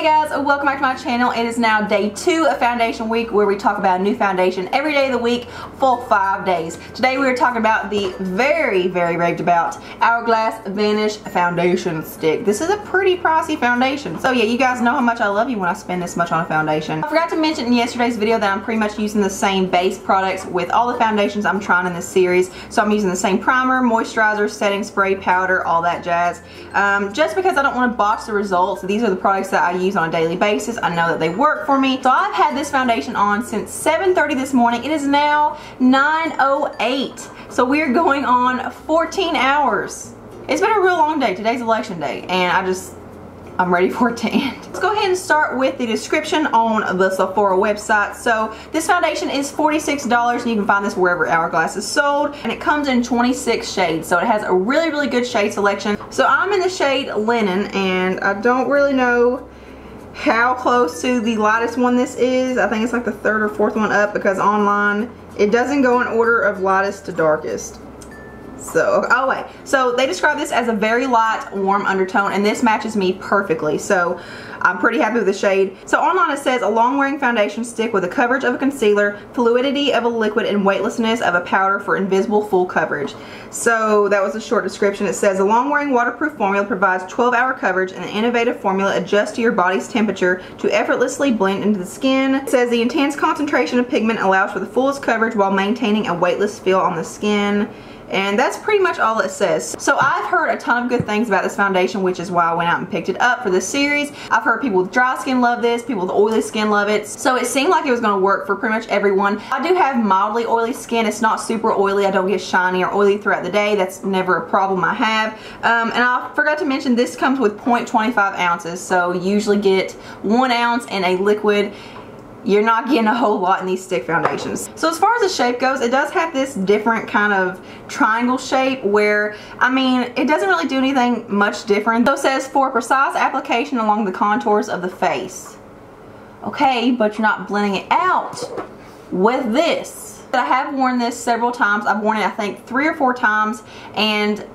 guys, welcome back to my channel. It is now day 2 of foundation week where we talk about a new foundation every day of the week for 5 days. Today we are talking about the very raved about Hourglass Vanish foundation stick. This is a pretty pricey foundation. So yeah, you guys know how much I love you when I spend this much on a foundation. I forgot to mention in yesterday's video that I'm pretty much using the same base products with all the foundations I'm trying in this series. So I'm using the same primer, moisturizer, setting spray, powder, all that jazz. Just because I don't want to botch the results, these are the products that I use on a daily basis. I know that they work for me. So I've had this foundation on since 7:30 this morning. It is now 9:08. So we're going on 14 hours. It's been a real long day. Today's election day and I'm ready for it to end. Let's go ahead and start with the description on the Sephora website. So this foundation is $46 and you can find this wherever Hourglass is sold, and it comes in 26 shades, so it has a really good shade selection. So I'm in the shade Linen, and I don't really know how close to the lightest one this is. I think it's like the 3rd or 4th one up, because online it doesn't go in order of lightest to darkest. So, oh wait, so they describe this as a very light, warm undertone, and this matches me perfectly, so I'm pretty happy with the shade. So online it says, a long-wearing foundation stick with the coverage of a concealer, fluidity of a liquid, and weightlessness of a powder for invisible full coverage. So that was a short description. It says, a long-wearing waterproof formula provides 12-hour coverage, and the innovative formula adjusts to your body's temperature to effortlessly blend into the skin. It says the intense concentration of pigment allows for the fullest coverage while maintaining a weightless feel on the skin. And that's pretty much all it says. So I've heard a ton of good things about this foundation, which is why I went out and picked it up for this series. I've heard people with dry skin love this, people with oily skin love it. So it seemed like it was going to work for pretty much everyone. I do have mildly oily skin. It's not super oily. I don't get shiny or oily throughout the day. That's never a problem I have. And I forgot to mention this comes with 0.25 ounces. So you usually get 1 ounce in a liquid. You're not getting a whole lot in these stick foundations. So as far as the shape goes, it does have this different kind of triangle shape where, I mean, it doesn't really do anything much different. So it says, for precise application along the contours of the face. Okay, but you're not blending it out with this. I have worn this several times. I've worn it I think 3 or 4 times, and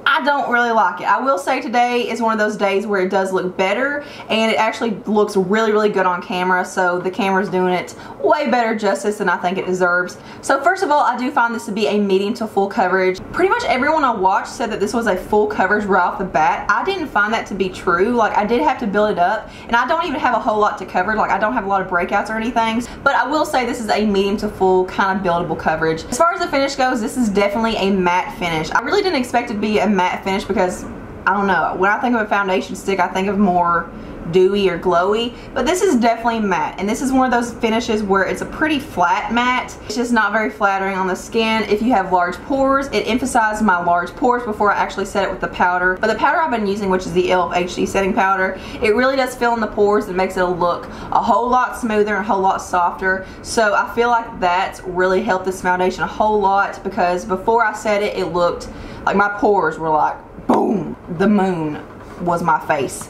I don't really like it. I will say today is one of those days where it does look better, and it actually looks really good on camera, so the camera's doing it way better justice than I think it deserves. So first of all, I do find this to be a medium to full coverage. Pretty much everyone I watched said that this was a full coverage right off the bat. I didn't find that to be true. Like, I did have to build it up, and I don't even have a whole lot to cover. Like, I don't have a lot of breakouts or anything, but I will say this is a medium to full kind of buildable coverage. As far as the finish goes, this is definitely a matte finish. I really didn't expect it to be a matte finish because, I don't know, when I think of a foundation stick I think of more dewy or glowy, but this is definitely matte, and this is one of those finishes where it's a pretty flat matte. It's just not very flattering on the skin. If you have large pores, it emphasized my large pores before I actually set it with the powder, but the powder I've been using, which is the e.l.f. HD setting powder, it really does fill in the pores and makes it look a whole lot smoother and a whole lot softer. So I feel like that's really helped this foundation a whole lot, because before I set it, it looked like my pores were like, boom, the moon was my face.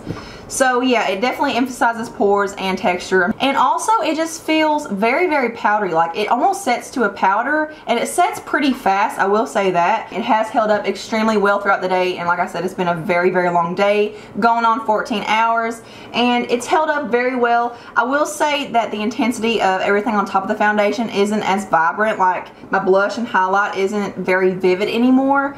So yeah, it definitely emphasizes pores and texture, and also it just feels very powdery. Like, it almost sets to a powder, and it sets pretty fast, I will say that. It has held up extremely well throughout the day, and like I said, it's been a very long day, going on 14 hours, and it's held up very well. I will say that the intensity of everything on top of the foundation isn't as vibrant. Like, my blush and highlight isn't very vivid anymore.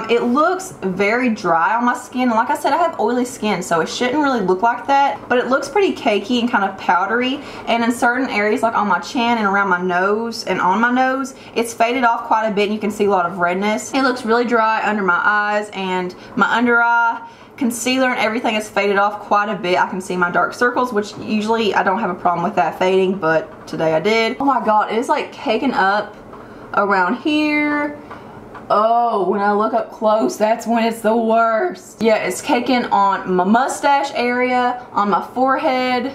It looks very dry on my skin, and like I said, I have oily skin, so it shouldn't really look like that, but it looks pretty cakey and kind of powdery, and in certain areas like on my chin and around my nose and on my nose, it's faded off quite a bit, and you can see a lot of redness. It looks really dry under my eyes, and my under eye concealer and everything is faded off quite a bit. I can see my dark circles, which usually I don't have a problem with that fading, but today I did. Oh my god, it is like caking up around here. Oh, when I look up close, that's when it's the worst. Yeah, it's caking on my mustache area, on my forehead.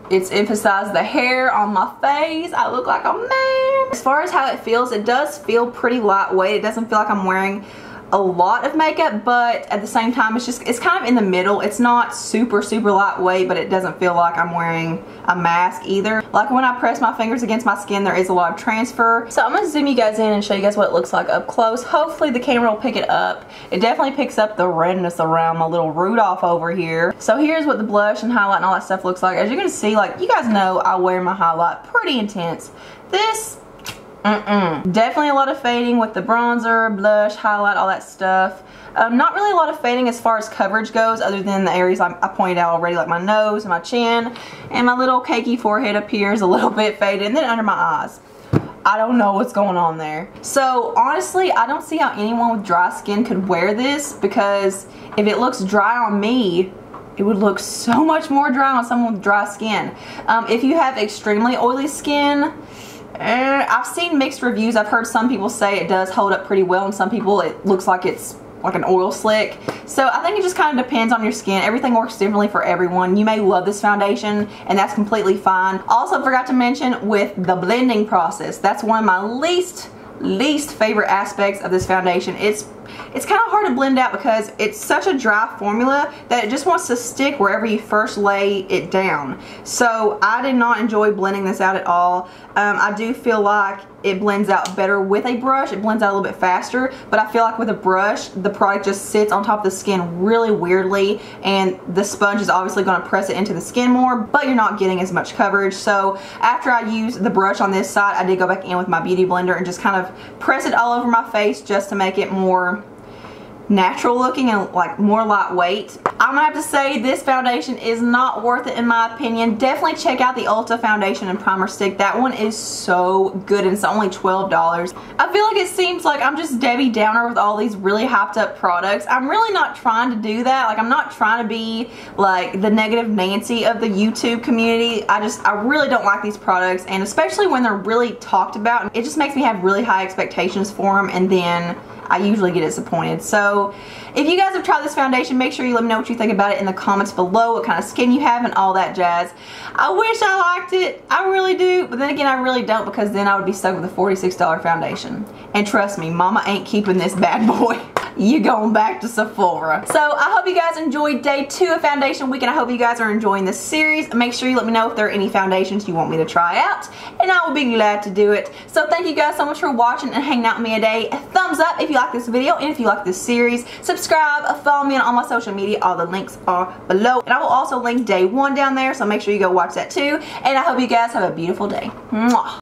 It's emphasized the hair on my face. I look like a man. As far as how it feels, it does feel pretty lightweight. It doesn't feel like I'm wearing a lot of makeup, but at the same time it's kind of in the middle. It's not super lightweight, but it doesn't feel like I'm wearing a mask either. Like when I press my fingers against my skin, there is a lot of transfer. So I'm gonna zoom you guys in and show you guys what it looks like up close. Hopefully the camera will pick it up. It definitely picks up the redness around my little Rudolph over here. So here's what the blush and highlight and all that stuff looks like. As you're gonna see, like, you guys know I wear my highlight pretty intense. This definitely a lot of fading with the bronzer, blush, highlight, all that stuff. Not really a lot of fading as far as coverage goes, other than the areas I pointed out already, like my nose and my chin, and my little cakey forehead up here is a little bit faded, and then under my eyes. I don't know what's going on there. So honestly, I don't see how anyone with dry skin could wear this, because if it looks dry on me, it would look so much more dry on someone with dry skin. If you have extremely oily skin, I've seen mixed reviews. I've heard some people say it does hold up pretty well, and some people it looks like it's like an oil slick. So I think it just kind of depends on your skin. Everything works differently for everyone. You may love this foundation, and that's completely fine. Also forgot to mention with the blending process, that's one of my least favorite aspects of this foundation. It's kind of hard to blend out because it's such a dry formula that it just wants to stick wherever you first lay it down. So I did not enjoy blending this out at all. I do feel like it blends out better with a brush. It blends out a little bit faster, but I feel like with a brush, the product just sits on top of the skin really weirdly, and the sponge is obviously going to press it into the skin more, but you're not getting as much coverage. So after I used the brush on this side, I did go back in with my beauty blender and just kind of press it all over my face just to make it more natural looking and like more lightweight. I'm gonna have to say this foundation is not worth it in my opinion. Definitely check out the Ulta foundation and primer stick. That one is so good, and it's only $12. I feel like it seems like I'm just Debbie Downer with all these really hyped up products. I'm really not trying to do that. Like, I'm not trying to be like the negative Nancy of the YouTube community. I really don't like these products, and especially when they're really talked about, it just makes me have really high expectations for them, and then I usually get disappointed. So if you guys have tried this foundation, make sure you let me know what you think about it in the comments below, what kind of skin you have and all that jazz. I wish I liked it. I really do. But then again, I really don't, because then I would be stuck with a $46 foundation. And trust me, mama ain't keeping this bad boy. You going back to Sephora. So I hope you guys enjoyed day 2 of foundation week, and I hope you guys are enjoying this series. Make sure you let me know if there are any foundations you want me to try out, and I will be glad to do it. So thank you guys so much for watching and hanging out with me today. A thumbs up if you like this video, and if you like this series, subscribe, follow me on all my social media. All the links are below, and I will also link day 1 down there, so make sure you go watch that too. And I hope you guys have a beautiful day. Mwah.